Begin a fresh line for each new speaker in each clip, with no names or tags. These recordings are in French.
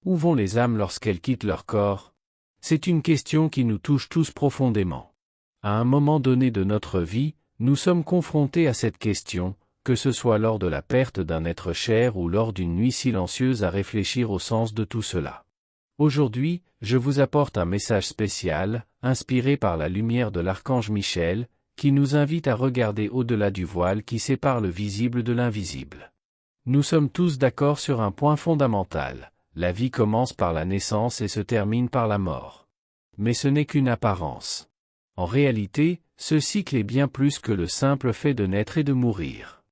Où vont les âmes lorsqu'elles quittent leur corps? C'est une question qui nous touche tous profondément. À un moment donné de notre vie, nous sommes confrontés à cette question, que ce soit lors de la perte d'un être cher ou lors d'une nuit silencieuse à réfléchir au sens de tout cela. Aujourd'hui, je vous apporte un message spécial, inspiré par la lumière de l'archange Michel, qui nous invite à regarder au-delà du voile qui sépare le visible de l'invisible. Nous sommes tous d'accord sur un point fondamental. La vie commence par la naissance et se termine par la mort. Mais ce n'est qu'une apparence. En réalité, ce cycle est bien plus que le simple fait de naître et de mourir.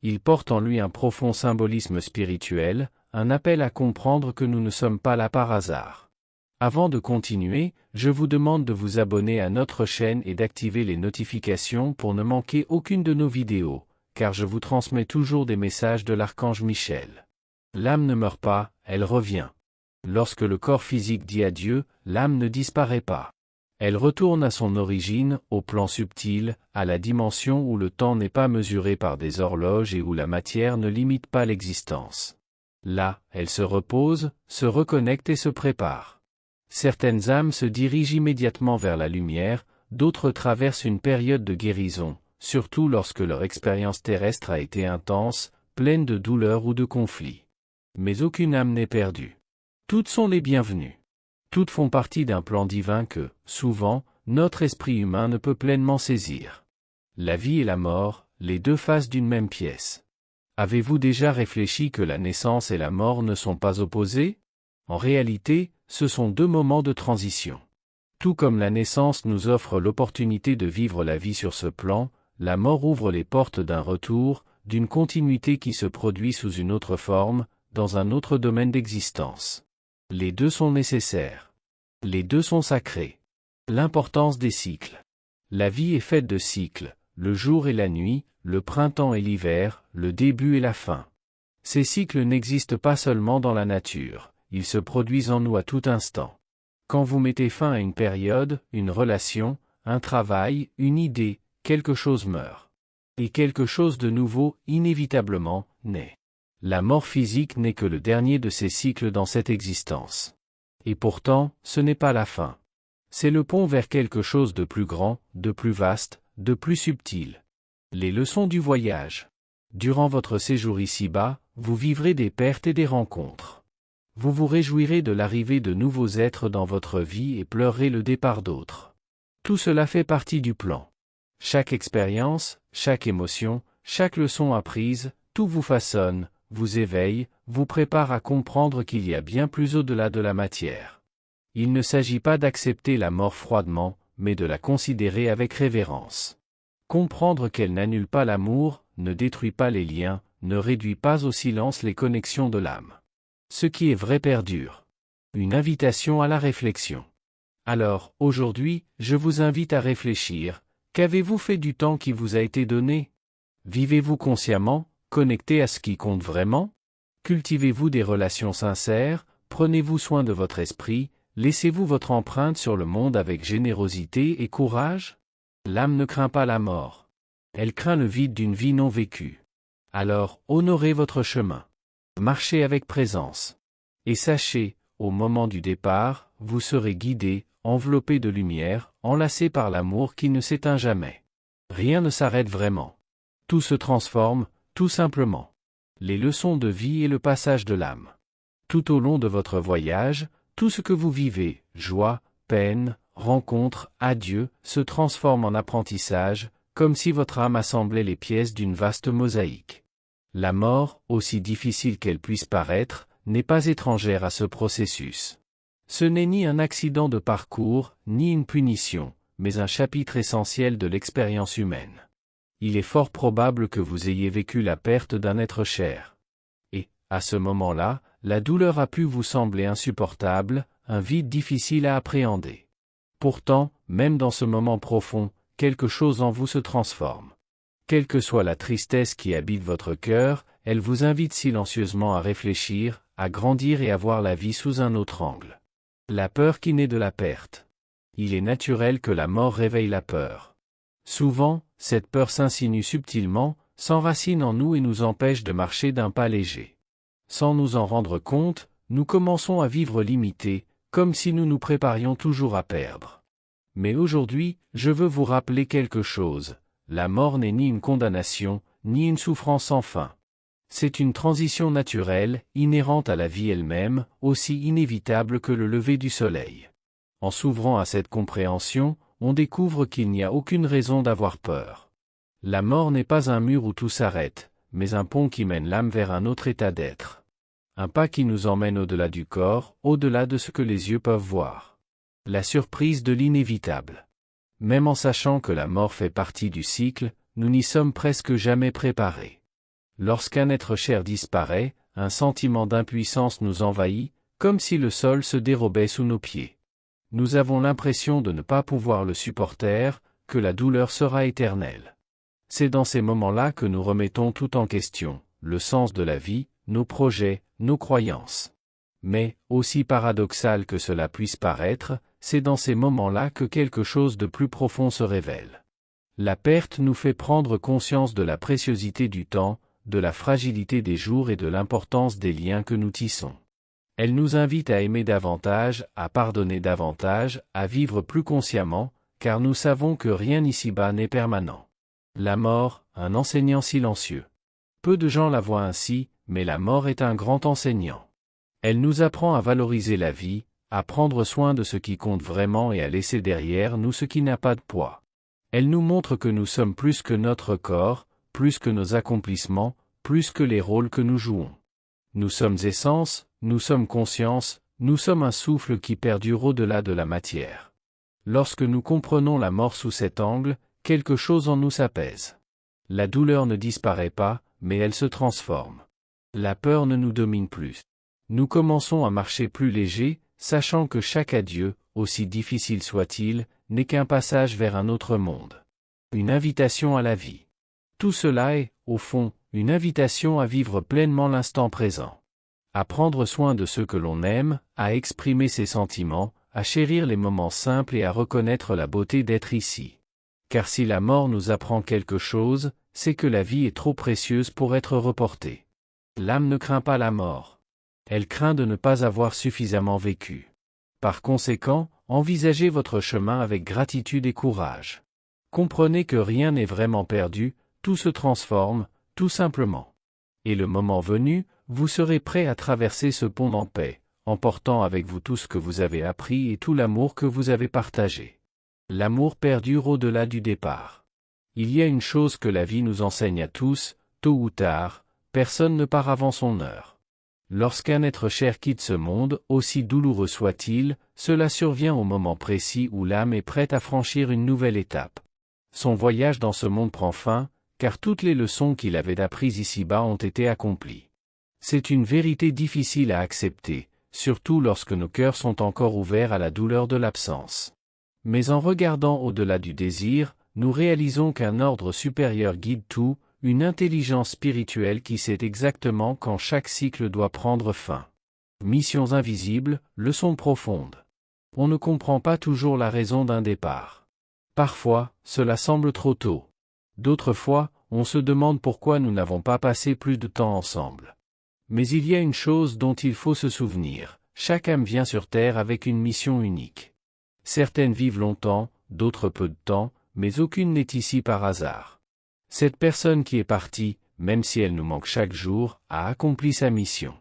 Il porte en lui un profond symbolisme spirituel, un appel à comprendre que nous ne sommes pas là par hasard. Avant de continuer, je vous demande de vous abonner à notre chaîne et d'activer les notifications pour ne manquer aucune de nos vidéos, car je vous transmets toujours des messages de l'archange Michel. L'âme ne meurt pas, elle revient. Lorsque le corps physique dit adieu, l'âme ne disparaît pas. Elle retourne à son origine, au plan subtil, à la dimension où le temps n'est pas mesuré par des horloges et où la matière ne limite pas l'existence. Là, elle se repose, se reconnecte et se prépare. Certaines âmes se dirigent immédiatement vers la lumière, d'autres traversent une période de guérison, surtout lorsque leur expérience terrestre a été intense, pleine de douleurs ou de conflits. Mais aucune âme n'est perdue. Toutes sont les bienvenues. Toutes font partie d'un plan divin que, souvent, notre esprit humain ne peut pleinement saisir. La vie et la mort, les deux faces d'une même pièce. Avez-vous déjà réfléchi que la naissance et la mort ne sont pas opposées? En réalité, ce sont deux moments de transition. Tout comme la naissance nous offre l'opportunité de vivre la vie sur ce plan, la mort ouvre les portes d'un retour, d'une continuité qui se produit sous une autre forme, dans un autre domaine d'existence. Les deux sont nécessaires. Les deux sont sacrés. L'importance des cycles. La vie est faite de cycles, le jour et la nuit, le printemps et l'hiver, le début et la fin. Ces cycles n'existent pas seulement dans la nature, ils se produisent en nous à tout instant. Quand vous mettez fin à une période, une relation, un travail, une idée, quelque chose meurt. Et quelque chose de nouveau, inévitablement, naît. La mort physique n'est que le dernier de ces cycles dans cette existence. Et pourtant, ce n'est pas la fin. C'est le pont vers quelque chose de plus grand, de plus vaste, de plus subtil. Les leçons du voyage. Durant votre séjour ici-bas, vous vivrez des pertes et des rencontres. Vous vous réjouirez de l'arrivée de nouveaux êtres dans votre vie et pleurerez le départ d'autres. Tout cela fait partie du plan. Chaque expérience, chaque émotion, chaque leçon apprise, tout vous façonne, vous éveille, vous prépare à comprendre qu'il y a bien plus au-delà de la matière. Il ne s'agit pas d'accepter la mort froidement, mais de la considérer avec révérence. Comprendre qu'elle n'annule pas l'amour, ne détruit pas les liens, ne réduit pas au silence les connexions de l'âme. Ce qui est vrai perdure. Une invitation à la réflexion. Alors, aujourd'hui, je vous invite à réfléchir. Qu'avez-vous fait du temps qui vous a été donné? Vivez-vous consciemment, connecté à ce qui compte vraiment? Cultivez-vous des relations sincères, prenez-vous soin de votre esprit, laissez-vous votre empreinte sur le monde avec générosité et courage? L'âme ne craint pas la mort. Elle craint le vide d'une vie non vécue. Alors, honorez votre chemin. Marchez avec présence. Et sachez, au moment du départ, vous serez guidé, enveloppé de lumière, enlacé par l'amour qui ne s'éteint jamais. Rien ne s'arrête vraiment. Tout se transforme, tout simplement. Les leçons de vie et le passage de l'âme. Tout au long de votre voyage, tout ce que vous vivez, joie, peine, rencontre, adieu, se transforme en apprentissage, comme si votre âme assemblait les pièces d'une vaste mosaïque. La mort, aussi difficile qu'elle puisse paraître, n'est pas étrangère à ce processus. Ce n'est ni un accident de parcours, ni une punition, mais un chapitre essentiel de l'expérience humaine. Il est fort probable que vous ayez vécu la perte d'un être cher. Et, à ce moment-là, la douleur a pu vous sembler insupportable, un vide difficile à appréhender. Pourtant, même dans ce moment profond, quelque chose en vous se transforme. Quelle que soit la tristesse qui habite votre cœur, elle vous invite silencieusement à réfléchir, à grandir et à voir la vie sous un autre angle. La peur qui naît de la perte. Il est naturel que la mort réveille la peur. Souvent, cette peur s'insinue subtilement, s'enracine en nous et nous empêche de marcher d'un pas léger. Sans nous en rendre compte, nous commençons à vivre limité, comme si nous nous préparions toujours à perdre. Mais aujourd'hui, je veux vous rappeler quelque chose, la mort n'est ni une condamnation, ni une souffrance sans fin. C'est une transition naturelle, inhérente à la vie elle-même, aussi inévitable que le lever du soleil. En s'ouvrant à cette compréhension, on découvre qu'il n'y a aucune raison d'avoir peur. La mort n'est pas un mur où tout s'arrête, mais un pont qui mène l'âme vers un autre état d'être. Un pas qui nous emmène au-delà du corps, au-delà de ce que les yeux peuvent voir. La surprise de l'inévitable. Même en sachant que la mort fait partie du cycle, nous n'y sommes presque jamais préparés. Lorsqu'un être cher disparaît, un sentiment d'impuissance nous envahit, comme si le sol se dérobait sous nos pieds. Nous avons l'impression de ne pas pouvoir le supporter, que la douleur sera éternelle. C'est dans ces moments-là que nous remettons tout en question, le sens de la vie, nos projets, nos croyances. Mais, aussi paradoxal que cela puisse paraître, c'est dans ces moments-là que quelque chose de plus profond se révèle. La perte nous fait prendre conscience de la préciosité du temps, de la fragilité des jours et de l'importance des liens que nous tissons. Elle nous invite à aimer davantage, à pardonner davantage, à vivre plus consciemment, car nous savons que rien ici-bas n'est permanent. La mort, un enseignant silencieux. Peu de gens la voient ainsi, mais la mort est un grand enseignant. Elle nous apprend à valoriser la vie, à prendre soin de ce qui compte vraiment et à laisser derrière nous ce qui n'a pas de poids. Elle nous montre que nous sommes plus que notre corps, plus que nos accomplissements, plus que les rôles que nous jouons. Nous sommes essence, nous sommes conscience, nous sommes un souffle qui perdure au-delà de la matière. Lorsque nous comprenons la mort sous cet angle, quelque chose en nous s'apaise. La douleur ne disparaît pas, mais elle se transforme. La peur ne nous domine plus. Nous commençons à marcher plus léger, sachant que chaque adieu, aussi difficile soit-il, n'est qu'un passage vers un autre monde. Une invitation à la vie. Tout cela est, au fond, une invitation à vivre pleinement l'instant présent. À prendre soin de ceux que l'on aime, à exprimer ses sentiments, à chérir les moments simples et à reconnaître la beauté d'être ici. Car si la mort nous apprend quelque chose, c'est que la vie est trop précieuse pour être reportée. L'âme ne craint pas la mort. Elle craint de ne pas avoir suffisamment vécu. Par conséquent, envisagez votre chemin avec gratitude et courage. Comprenez que rien n'est vraiment perdu, tout se transforme, tout simplement. Et le moment venu, vous serez prêt à traverser ce pont en paix, emportant avec vous tout ce que vous avez appris et tout l'amour que vous avez partagé. L'amour perdure au-delà du départ. Il y a une chose que la vie nous enseigne à tous, tôt ou tard, personne ne part avant son heure. Lorsqu'un être cher quitte ce monde, aussi douloureux soit-il, cela survient au moment précis où l'âme est prête à franchir une nouvelle étape. Son voyage dans ce monde prend fin, car toutes les leçons qu'il avait apprises ici-bas ont été accomplies. C'est une vérité difficile à accepter, surtout lorsque nos cœurs sont encore ouverts à la douleur de l'absence. Mais en regardant au-delà du désir, nous réalisons qu'un ordre supérieur guide tout, une intelligence spirituelle qui sait exactement quand chaque cycle doit prendre fin. Missions invisibles, leçons profondes. On ne comprend pas toujours la raison d'un départ. Parfois, cela semble trop tôt. D'autres fois, on se demande pourquoi nous n'avons pas passé plus de temps ensemble. Mais il y a une chose dont il faut se souvenir, chaque âme vient sur Terre avec une mission unique. Certaines vivent longtemps, d'autres peu de temps, mais aucune n'est ici par hasard. Cette personne qui est partie, même si elle nous manque chaque jour, a accompli sa mission.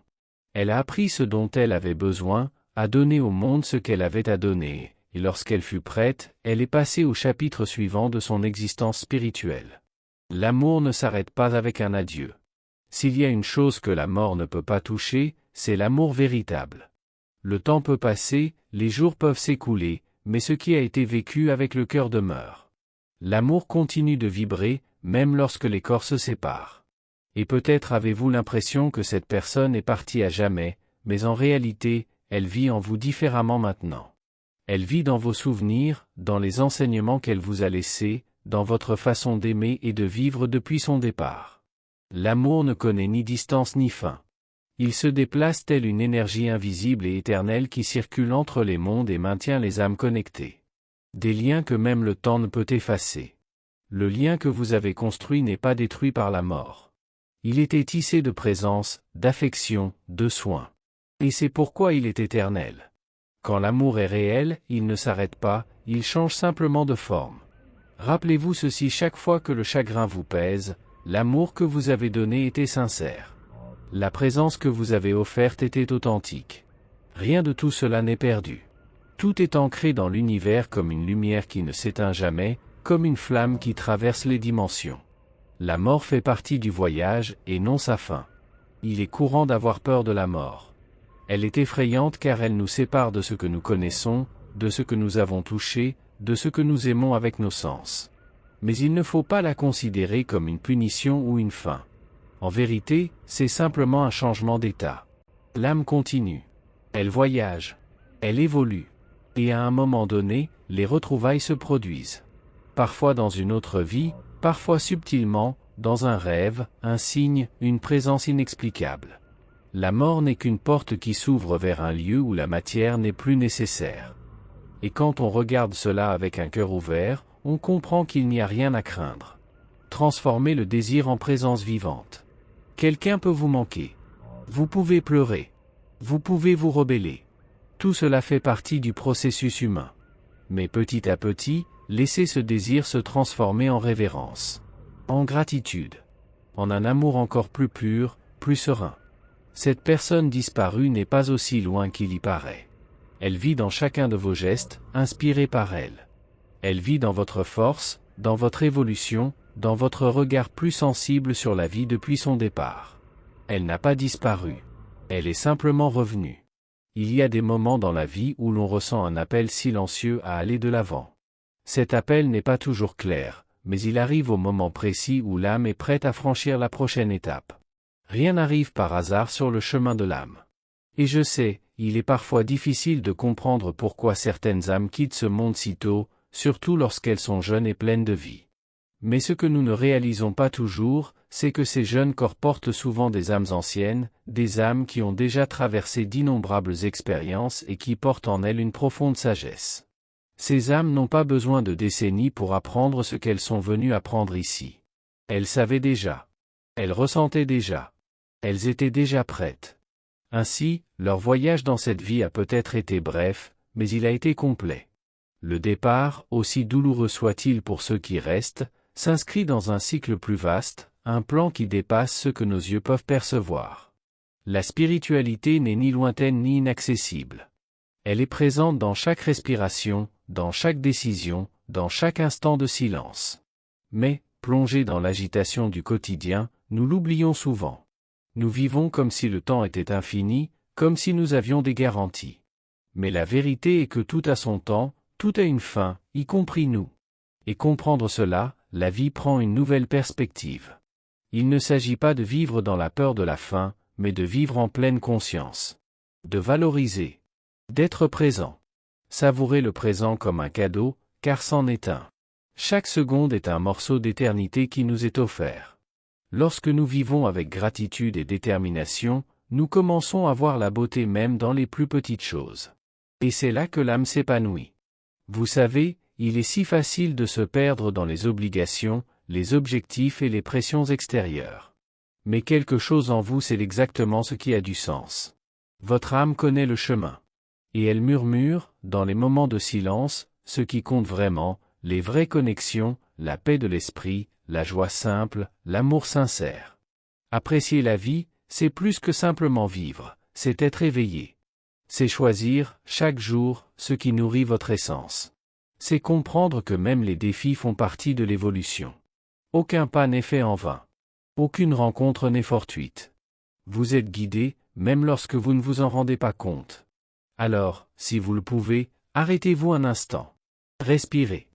Elle a appris ce dont elle avait besoin, a donné au monde ce qu'elle avait à donner, et lorsqu'elle fut prête, elle est passée au chapitre suivant de son existence spirituelle. L'amour ne s'arrête pas avec un adieu. S'il y a une chose que la mort ne peut pas toucher, c'est l'amour véritable. Le temps peut passer, les jours peuvent s'écouler, mais ce qui a été vécu avec le cœur demeure. L'amour continue de vibrer, même lorsque les corps se séparent. Et peut-être avez-vous l'impression que cette personne est partie à jamais, mais en réalité, elle vit en vous différemment maintenant. Elle vit dans vos souvenirs, dans les enseignements qu'elle vous a laissés, dans votre façon d'aimer et de vivre depuis son départ. L'amour ne connaît ni distance ni fin. Il se déplace telle une énergie invisible et éternelle qui circule entre les mondes et maintient les âmes connectées. Des liens que même le temps ne peut effacer. Le lien que vous avez construit n'est pas détruit par la mort. Il était tissé de présence, d'affection, de soins. Et c'est pourquoi il est éternel. Quand l'amour est réel, il ne s'arrête pas, il change simplement de forme. Rappelez-vous ceci chaque fois que le chagrin vous pèse, l'amour que vous avez donné était sincère. La présence que vous avez offerte était authentique. Rien de tout cela n'est perdu. Tout est ancré dans l'univers comme une lumière qui ne s'éteint jamais, comme une flamme qui traverse les dimensions. La mort fait partie du voyage et non sa fin. Il est courant d'avoir peur de la mort. Elle est effrayante car elle nous sépare de ce que nous connaissons, de ce que nous avons touché, de ce que nous aimons avec nos sens. Mais il ne faut pas la considérer comme une punition ou une fin. En vérité, c'est simplement un changement d'état. L'âme continue. Elle voyage. Elle évolue. Et à un moment donné, les retrouvailles se produisent. Parfois dans une autre vie, parfois subtilement, dans un rêve, un signe, une présence inexplicable. La mort n'est qu'une porte qui s'ouvre vers un lieu où la matière n'est plus nécessaire. Et quand on regarde cela avec un cœur ouvert, on comprend qu'il n'y a rien à craindre. Transformez le désir en présence vivante. Quelqu'un peut vous manquer. Vous pouvez pleurer. Vous pouvez vous rebeller. Tout cela fait partie du processus humain. Mais petit à petit, laissez ce désir se transformer en révérence, en gratitude, en un amour encore plus pur, plus serein. Cette personne disparue n'est pas aussi loin qu'il y paraît. Elle vit dans chacun de vos gestes, inspirés par elle. Elle vit dans votre force, dans votre évolution, dans votre regard plus sensible sur la vie depuis son départ. Elle n'a pas disparu. Elle est simplement revenue. Il y a des moments dans la vie où l'on ressent un appel silencieux à aller de l'avant. Cet appel n'est pas toujours clair, mais il arrive au moment précis où l'âme est prête à franchir la prochaine étape. Rien n'arrive par hasard sur le chemin de l'âme. Et je sais, il est parfois difficile de comprendre pourquoi certaines âmes quittent ce monde si tôt, surtout lorsqu'elles sont jeunes et pleines de vie. Mais ce que nous ne réalisons pas toujours, c'est que ces jeunes corps portent souvent des âmes anciennes, des âmes qui ont déjà traversé d'innombrables expériences et qui portent en elles une profonde sagesse. Ces âmes n'ont pas besoin de décennies pour apprendre ce qu'elles sont venues apprendre ici. Elles savaient déjà. Elles ressentaient déjà. Elles étaient déjà prêtes. Ainsi, leur voyage dans cette vie a peut-être été bref, mais il a été complet. Le départ, aussi douloureux soit-il pour ceux qui restent, s'inscrit dans un cycle plus vaste, un plan qui dépasse ce que nos yeux peuvent percevoir. La spiritualité n'est ni lointaine ni inaccessible. Elle est présente dans chaque respiration, dans chaque décision, dans chaque instant de silence. Mais, plongés dans l'agitation du quotidien, nous l'oublions souvent. Nous vivons comme si le temps était infini, comme si nous avions des garanties. Mais la vérité est que tout a son temps, tout a une fin, y compris nous. Et comprendre cela, la vie prend une nouvelle perspective. Il ne s'agit pas de vivre dans la peur de la fin, mais de vivre en pleine conscience. De valoriser. D'être présent. Savourer le présent comme un cadeau, car c'en est un. Chaque seconde est un morceau d'éternité qui nous est offert. Lorsque nous vivons avec gratitude et détermination, nous commençons à voir la beauté même dans les plus petites choses. Et c'est là que l'âme s'épanouit. Vous savez, il est si facile de se perdre dans les obligations, les objectifs et les pressions extérieures. Mais quelque chose en vous sait exactement ce qui a du sens. Votre âme connaît le chemin. Et elle murmure, dans les moments de silence, ce qui compte vraiment, les vraies connexions, la paix de l'esprit, la joie simple, l'amour sincère. Apprécier la vie, c'est plus que simplement vivre, c'est être éveillé. C'est choisir, chaque jour, ce qui nourrit votre essence. C'est comprendre que même les défis font partie de l'évolution. Aucun pas n'est fait en vain. Aucune rencontre n'est fortuite. Vous êtes guidé, même lorsque vous ne vous en rendez pas compte. Alors, si vous le pouvez, arrêtez-vous un instant. Respirez.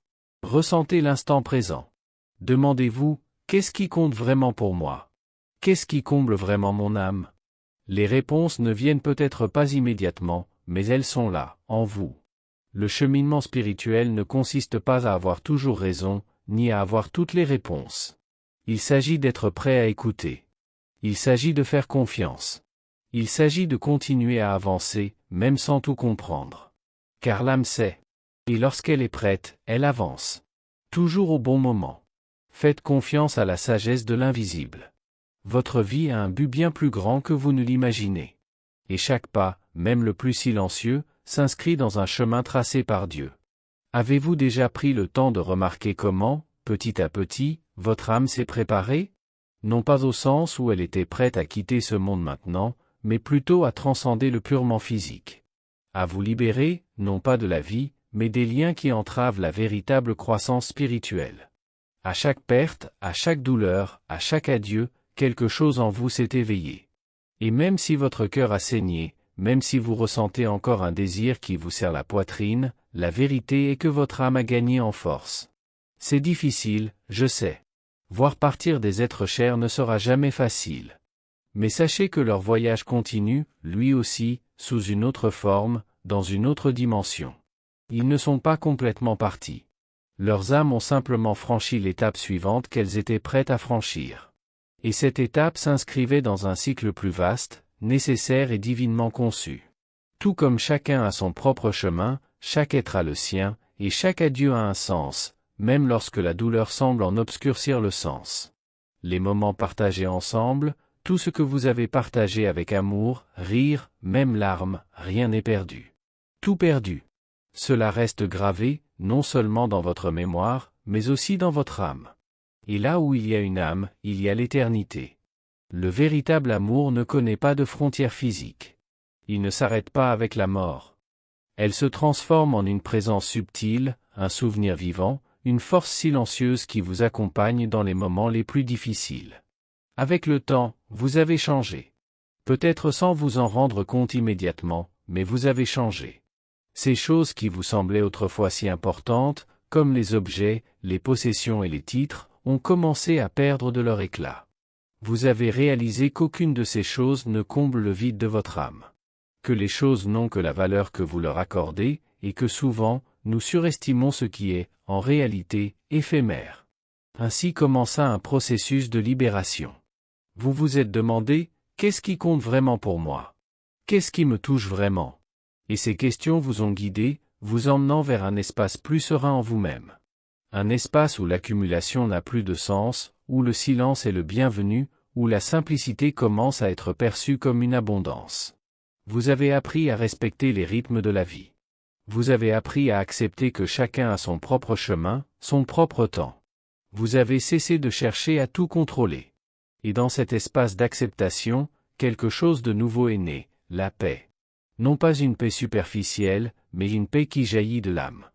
Ressentez l'instant présent. Demandez-vous, qu'est-ce qui compte vraiment pour moi? Qu'est-ce qui comble vraiment mon âme? Les réponses ne viennent peut-être pas immédiatement, mais elles sont là, en vous. Le cheminement spirituel ne consiste pas à avoir toujours raison, ni à avoir toutes les réponses. Il s'agit d'être prêt à écouter. Il s'agit de faire confiance. Il s'agit de continuer à avancer, même sans tout comprendre. Car l'âme sait. Et lorsqu'elle est prête, elle avance. Toujours au bon moment. Faites confiance à la sagesse de l'invisible. Votre vie a un but bien plus grand que vous ne l'imaginez. et chaque pas, même le plus silencieux, s'inscrit dans un chemin tracé par Dieu. Avez-vous déjà pris le temps de remarquer comment, petit à petit, votre âme s'est préparée? Non pas au sens où elle était prête à quitter ce monde maintenant, mais plutôt à transcender le purement physique. À vous libérer, non pas de la vie, mais des liens qui entravent la véritable croissance spirituelle. À chaque perte, à chaque douleur, à chaque adieu, quelque chose en vous s'est éveillé. Et même si votre cœur a saigné, même si vous ressentez encore un désir qui vous serre la poitrine, la vérité est que votre âme a gagné en force. C'est difficile, je sais. Voir partir des êtres chers ne sera jamais facile. Mais sachez que leur voyage continue, lui aussi, sous une autre forme, dans une autre dimension. Ils ne sont pas complètement partis. Leurs âmes ont simplement franchi l'étape suivante qu'elles étaient prêtes à franchir. Et cette étape s'inscrivait dans un cycle plus vaste, nécessaire et divinement conçu. Tout comme chacun a son propre chemin, chaque être a le sien, et chaque adieu a un sens, même lorsque la douleur semble en obscurcir le sens. Les moments partagés ensemble, tout ce que vous avez partagé avec amour, rire, même larmes, rien n'est perdu. Tout perdu. Cela reste gravé, non seulement dans votre mémoire, mais aussi dans votre âme. Et là où il y a une âme, il y a l'éternité. Le véritable amour ne connaît pas de frontières physiques. Il ne s'arrête pas avec la mort. Elle se transforme en une présence subtile, un souvenir vivant, une force silencieuse qui vous accompagne dans les moments les plus difficiles. Avec le temps, vous avez changé. Peut-être sans vous en rendre compte immédiatement, mais vous avez changé. Ces choses qui vous semblaient autrefois si importantes, comme les objets, les possessions et les titres, ont commencé à perdre de leur éclat. Vous avez réalisé qu'aucune de ces choses ne comble le vide de votre âme. Que les choses n'ont que la valeur que vous leur accordez, et que souvent, nous surestimons ce qui est, en réalité, éphémère. Ainsi commença un processus de libération. Vous vous êtes demandé, qu'est-ce qui compte vraiment pour moi? Qu'est-ce qui me touche vraiment? Et ces questions vous ont guidé, vous emmenant vers un espace plus serein en vous-même. Un espace où l'accumulation n'a plus de sens, où le silence est le bienvenu, où la simplicité commence à être perçue comme une abondance. Vous avez appris à respecter les rythmes de la vie. Vous avez appris à accepter que chacun a son propre chemin, son propre temps. Vous avez cessé de chercher à tout contrôler. Et dans cet espace d'acceptation, quelque chose de nouveau est né, la paix. Non pas une paix superficielle, mais une paix qui jaillit de l'âme.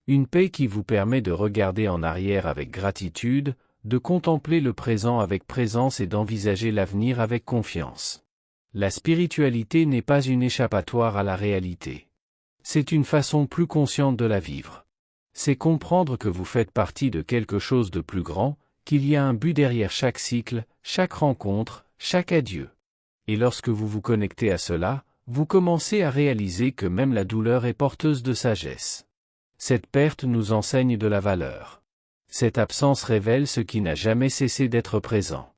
Une paix qui vous permet de regarder en arrière avec gratitude, de contempler le présent avec présence et d'envisager l'avenir avec confiance. La spiritualité n'est pas une échappatoire à la réalité. C'est une façon plus consciente de la vivre. C'est comprendre que vous faites partie de quelque chose de plus grand, qu'il y a un but derrière chaque cycle, chaque rencontre, chaque adieu. Et lorsque vous vous connectez à cela, vous commencez à réaliser que même la douleur est porteuse de sagesse. Cette perte nous enseigne de la valeur. Cette absence révèle ce qui n'a jamais cessé d'être présent.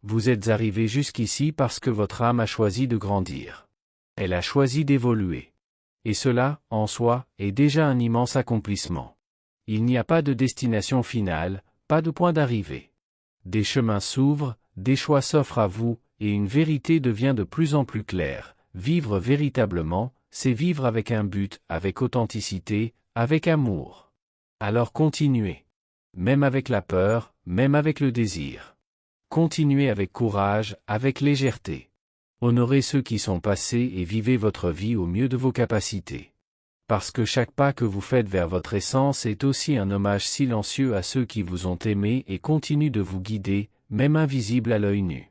Vous êtes arrivé jusqu'ici parce que votre âme a choisi de grandir. Elle a choisi d'évoluer. Et cela, en soi, est déjà un immense accomplissement. Il n'y a pas de destination finale, pas de point d'arrivée. Des chemins s'ouvrent, des choix s'offrent à vous, et une vérité devient de plus en plus claire. Vivre véritablement, c'est vivre avec un but, avec authenticité, avec amour. Alors continuez. Même avec la peur, même avec le désir. Continuez avec courage, avec légèreté. Honorez ceux qui sont passés et vivez votre vie au mieux de vos capacités. Parce que chaque pas que vous faites vers votre essence est aussi un hommage silencieux à ceux qui vous ont aimé et continuent de vous guider, même invisibles à l'œil nu.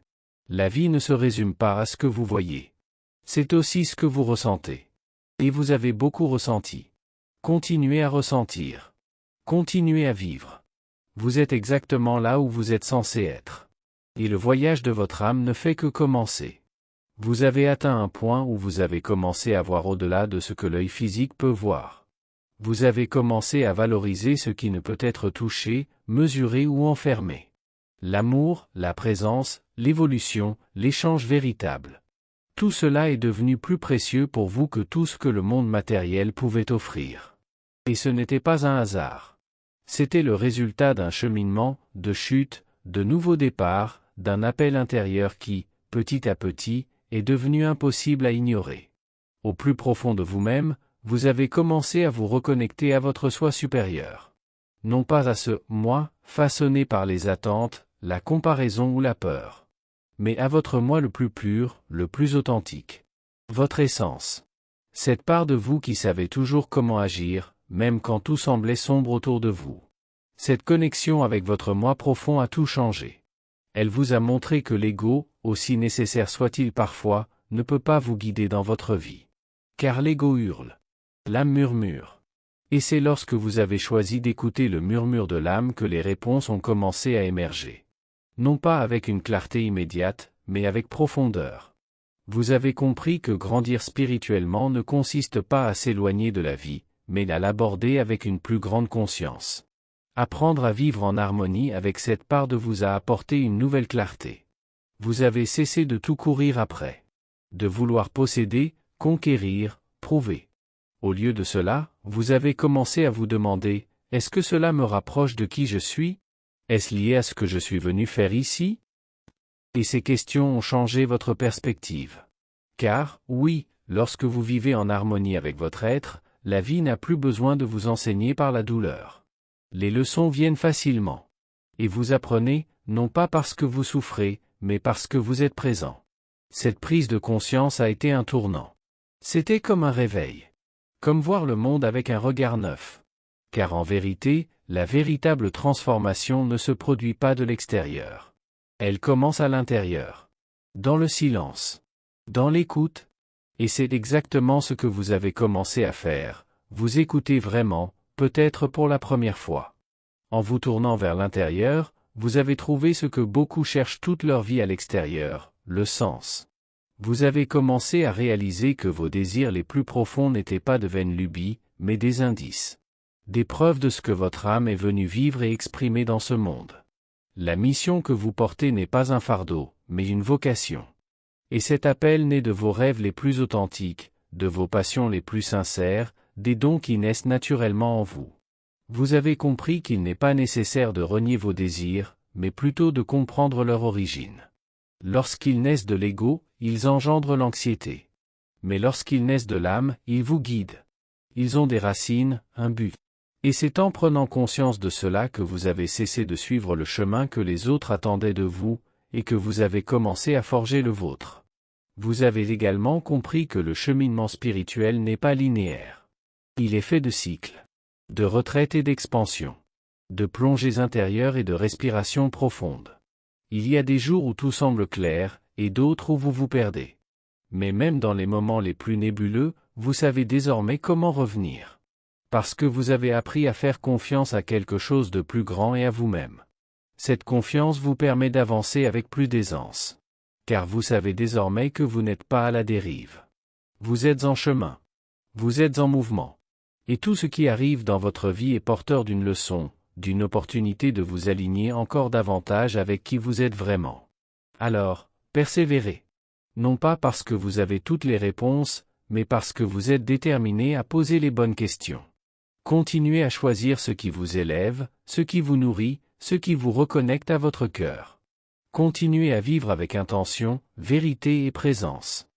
La vie ne se résume pas à ce que vous voyez. C'est aussi ce que vous ressentez. Et vous avez beaucoup ressenti. Continuez à ressentir. Continuez à vivre. Vous êtes exactement là où vous êtes censé être. Et le voyage de votre âme ne fait que commencer. Vous avez atteint un point où vous avez commencé à voir au-delà de ce que l'œil physique peut voir. Vous avez commencé à valoriser ce qui ne peut être touché, mesuré ou enfermé. L'amour, la présence, l'évolution, l'échange véritable. Tout cela est devenu plus précieux pour vous que tout ce que le monde matériel pouvait offrir. Et ce n'était pas un hasard. C'était le résultat d'un cheminement, de chute, de nouveaux départs, d'un appel intérieur qui, petit à petit, est devenu impossible à ignorer. Au plus profond de vous-même, vous avez commencé à vous reconnecter à votre soi supérieur. Non pas à ce « moi » façonné par les attentes, la comparaison ou la peur, mais à votre moi le plus pur, le plus authentique. Votre essence. Cette part de vous qui savait toujours comment agir, même quand tout semblait sombre autour de vous. Cette connexion avec votre moi profond a tout changé. Elle vous a montré que l'ego, aussi nécessaire soit-il parfois, ne peut pas vous guider dans votre vie. Car l'ego hurle. L'âme murmure. Et c'est lorsque vous avez choisi d'écouter le murmure de l'âme que les réponses ont commencé à émerger. Non pas avec une clarté immédiate, mais avec profondeur. Vous avez compris que grandir spirituellement ne consiste pas à s'éloigner de la vie, mais à l'aborder avec une plus grande conscience. Apprendre à vivre en harmonie avec cette part de vous a apporté une nouvelle clarté. Vous avez cessé de tout courir après. De vouloir posséder, conquérir, prouver. Au lieu de cela, vous avez commencé à vous demander, est-ce que cela me rapproche de qui je suis? Est-ce lié à ce que je suis venu faire ici? Et ces questions ont changé votre perspective. Car, oui, lorsque vous vivez en harmonie avec votre être, la vie n'a plus besoin de vous enseigner par la douleur. Les leçons viennent facilement. Et vous apprenez, non pas parce que vous souffrez, mais parce que vous êtes présent. Cette prise de conscience a été un tournant. C'était comme un réveil. Comme voir le monde avec un regard neuf. Car en vérité, la véritable transformation ne se produit pas de l'extérieur. Elle commence à l'intérieur. Dans le silence. Dans l'écoute. Et c'est exactement ce que vous avez commencé à faire. Vous écoutez vraiment, peut-être pour la première fois. En vous tournant vers l'intérieur, vous avez trouvé ce que beaucoup cherchent toute leur vie à l'extérieur, le sens. Vous avez commencé à réaliser que vos désirs les plus profonds n'étaient pas de vaines lubies, mais des indices. Des preuves de ce que votre âme est venue vivre et exprimer dans ce monde. La mission que vous portez n'est pas un fardeau, mais une vocation. Et cet appel naît de vos rêves les plus authentiques, de vos passions les plus sincères, des dons qui naissent naturellement en vous. Vous avez compris qu'il n'est pas nécessaire de renier vos désirs, mais plutôt de comprendre leur origine. Lorsqu'ils naissent de l'ego, ils engendrent l'anxiété. Mais lorsqu'ils naissent de l'âme, ils vous guident. Ils ont des racines, un but. Et c'est en prenant conscience de cela que vous avez cessé de suivre le chemin que les autres attendaient de vous, et que vous avez commencé à forger le vôtre. Vous avez également compris que le cheminement spirituel n'est pas linéaire. Il est fait de cycles, de retraite et d'expansion, de plongées intérieures et de respiration profonde. Il y a des jours où tout semble clair, et d'autres où vous vous perdez. Mais même dans les moments les plus nébuleux, vous savez désormais comment revenir. Parce que vous avez appris à faire confiance à quelque chose de plus grand et à vous-même. Cette confiance vous permet d'avancer avec plus d'aisance. Car vous savez désormais que vous n'êtes pas à la dérive. Vous êtes en chemin. Vous êtes en mouvement. Et tout ce qui arrive dans votre vie est porteur d'une leçon, d'une opportunité de vous aligner encore davantage avec qui vous êtes vraiment. Alors, persévérez. Non pas parce que vous avez toutes les réponses, mais parce que vous êtes déterminé à poser les bonnes questions. Continuez à choisir ce qui vous élève, ce qui vous nourrit, ce qui vous reconnecte à votre cœur. Continuez à vivre avec intention, vérité et présence.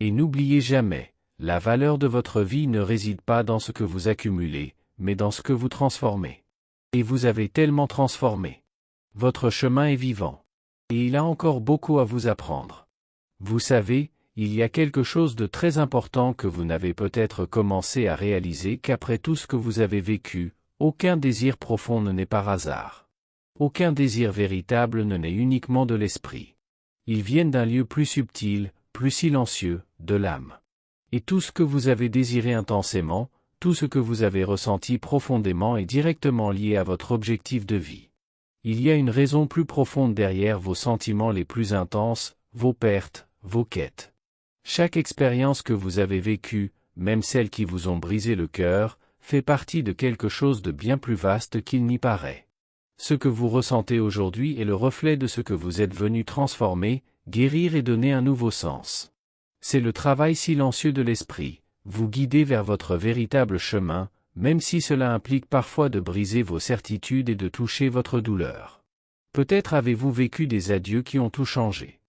Et n'oubliez jamais, la valeur de votre vie ne réside pas dans ce que vous accumulez, mais dans ce que vous transformez. Et vous avez tellement transformé. Votre chemin est vivant. Et il a encore beaucoup à vous apprendre. Vous savez, il y a quelque chose de très important que vous n'avez peut-être commencé à réaliser qu'après tout ce que vous avez vécu, aucun désir profond ne naît par hasard. Aucun désir véritable ne naît uniquement de l'esprit. Ils viennent d'un lieu plus subtil, plus silencieux, de l'âme. Et tout ce que vous avez désiré intensément, tout ce que vous avez ressenti profondément est directement lié à votre objectif de vie. Il y a une raison plus profonde derrière vos sentiments les plus intenses, vos pertes, vos quêtes. Chaque expérience que vous avez vécue, même celles qui vous ont brisé le cœur, fait partie de quelque chose de bien plus vaste qu'il n'y paraît. Ce que vous ressentez aujourd'hui est le reflet de ce que vous êtes venu transformer, guérir et donner un nouveau sens. C'est le travail silencieux de l'esprit, vous guider vers votre véritable chemin, même si cela implique parfois de briser vos certitudes et de toucher votre douleur. Peut-être avez-vous vécu des adieux qui ont tout changé.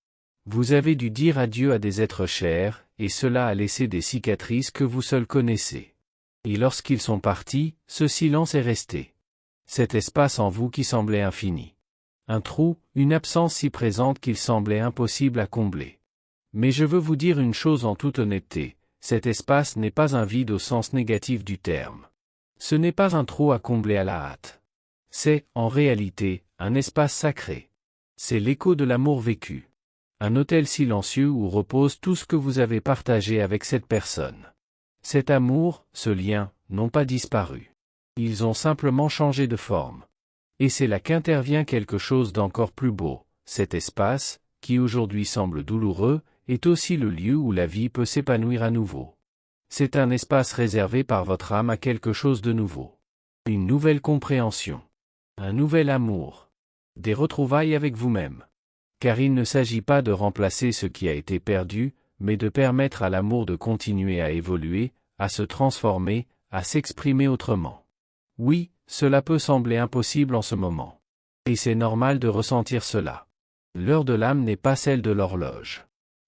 Vous avez dû dire adieu à des êtres chers, et cela a laissé des cicatrices que vous seuls connaissez. Et lorsqu'ils sont partis, ce silence est resté. Cet espace en vous qui semblait infini. Un trou, une absence si présente qu'il semblait impossible à combler. Mais je veux vous dire une chose en toute honnêteté, cet espace n'est pas un vide au sens négatif du terme. Ce n'est pas un trou à combler à la hâte. C'est, en réalité, un espace sacré. C'est l'écho de l'amour vécu. Un hôtel silencieux où repose tout ce que vous avez partagé avec cette personne. Cet amour, ce lien, n'ont pas disparu. Ils ont simplement changé de forme. Et c'est là qu'intervient quelque chose d'encore plus beau. Cet espace, qui aujourd'hui semble douloureux, est aussi le lieu où la vie peut s'épanouir à nouveau. C'est un espace réservé par votre âme à quelque chose de nouveau. Une nouvelle compréhension. Un nouvel amour. Des retrouvailles avec vous-même. Car il ne s'agit pas de remplacer ce qui a été perdu, mais de permettre à l'amour de continuer à évoluer, à se transformer, à s'exprimer autrement. Oui, cela peut sembler impossible en ce moment. Et c'est normal de ressentir cela. L'heure de l'âme n'est pas celle de l'horloge.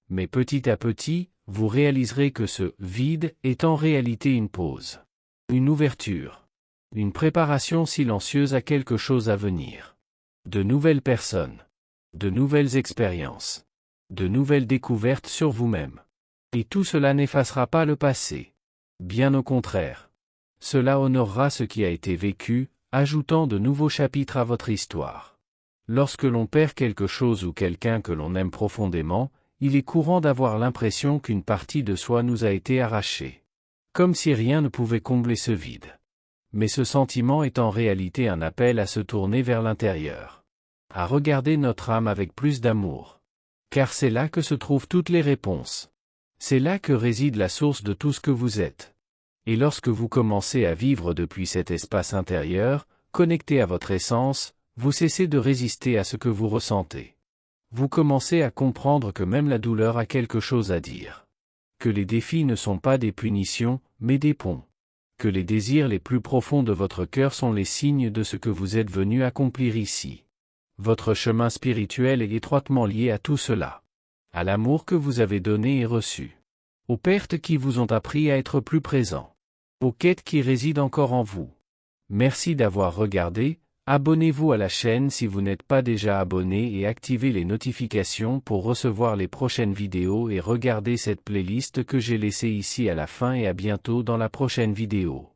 Mais petit à petit, vous réaliserez que ce « vide » est en réalité une pause. Une ouverture. Une préparation silencieuse à quelque chose à venir. De nouvelles personnes. De nouvelles expériences. De nouvelles découvertes sur vous-même. Et tout cela n'effacera pas le passé. Bien au contraire. Cela honorera ce qui a été vécu, ajoutant de nouveaux chapitres à votre histoire. Lorsque l'on perd quelque chose ou quelqu'un que l'on aime profondément, il est courant d'avoir l'impression qu'une partie de soi nous a été arrachée. Comme si rien ne pouvait combler ce vide. Mais ce sentiment est en réalité un appel à se tourner vers l'intérieur. À regarder notre âme avec plus d'amour. Car c'est là que se trouvent toutes les réponses. C'est là que réside la source de tout ce que vous êtes. Et lorsque vous commencez à vivre depuis cet espace intérieur, connecté à votre essence, vous cessez de résister à ce que vous ressentez. Vous commencez à comprendre que même la douleur a quelque chose à dire. Que les défis ne sont pas des punitions, mais des ponts. Que les désirs les plus profonds de votre cœur sont les signes de ce que vous êtes venu accomplir ici. Votre chemin spirituel est étroitement lié à tout cela. À l'amour que vous avez donné et reçu. Aux pertes qui vous ont appris à être plus présent. Aux quêtes qui résident encore en vous. Merci d'avoir regardé, abonnez-vous à la chaîne si vous n'êtes pas déjà abonné et activez les notifications pour recevoir les prochaines vidéos et regardez cette playlist que j'ai laissée ici à la fin et à bientôt dans la prochaine vidéo.